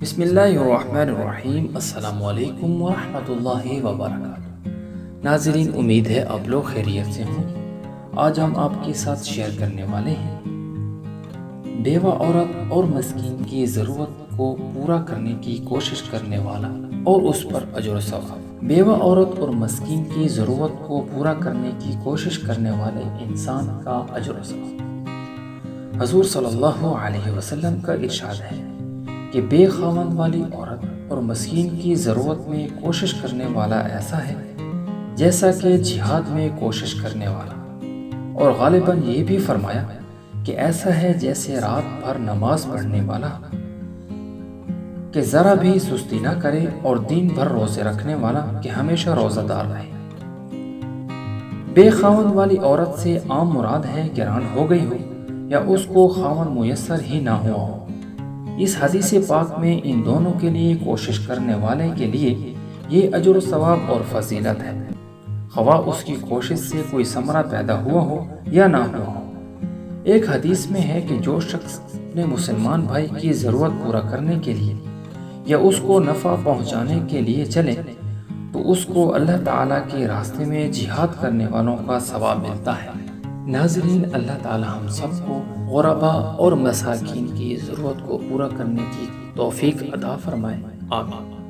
بسم اللہ الرحمن الرحیم۔ السلام علیکم ورحمۃ اللہ وبرکاتہ۔ ناظرین، امید ہے آپ لوگ خیریت سے ہوں۔ آج ہم آپ کے ساتھ شیئر کرنے والے ہیں بیوہ عورت اور مسکین کی ضرورت کو پورا کرنے کی کوشش کرنے والا اور اس پر اجر و ثواب۔ بیوہ عورت اور مسکین کی ضرورت کو پورا کرنے کی کوشش کرنے والے انسان کا اجر و ثواب۔ حضور صلی اللہ علیہ وسلم کا ارشاد ہے کہ بے خاوند والی عورت اور مسکین کی ضرورت میں کوشش کرنے والا ایسا ہے جیسا کہ جہاد میں کوشش کرنے والا، اور غالباً یہ بھی فرمایا کہ ایسا ہے جیسے رات بھر نماز پڑھنے والا کہ ذرا بھی سستی نہ کرے، اور دن بھر روزے رکھنے والا کہ ہمیشہ روزہ دار رہے۔ بے خاوند والی عورت سے عام مراد ہے گران ہو گئی ہو یا اس کو خاوند میسر ہی نہ ہوا ہو۔ اس حدیث پاک میں ان دونوں کے لیے کوشش کرنے والے کے لیے یہ اجر و ثواب اور فضیلت ہے، خواہ اس کی کوشش سے کوئی ثمرہ پیدا ہوا ہو یا نہ ہوا ہو۔ ایک حدیث میں ہے کہ جو شخص اپنے مسلمان بھائی کی ضرورت پورا کرنے کے لیے یا اس کو نفع پہنچانے کے لیے چلے تو اس کو اللہ تعالیٰ کے راستے میں جہاد کرنے والوں کا ثواب ملتا ہے۔ ناظرین، اللہ تعالی ہم سب کو غرباء اور مساکین کی ضرورت کو پورا کرنے کی توفیق عطا فرمائے، آمین۔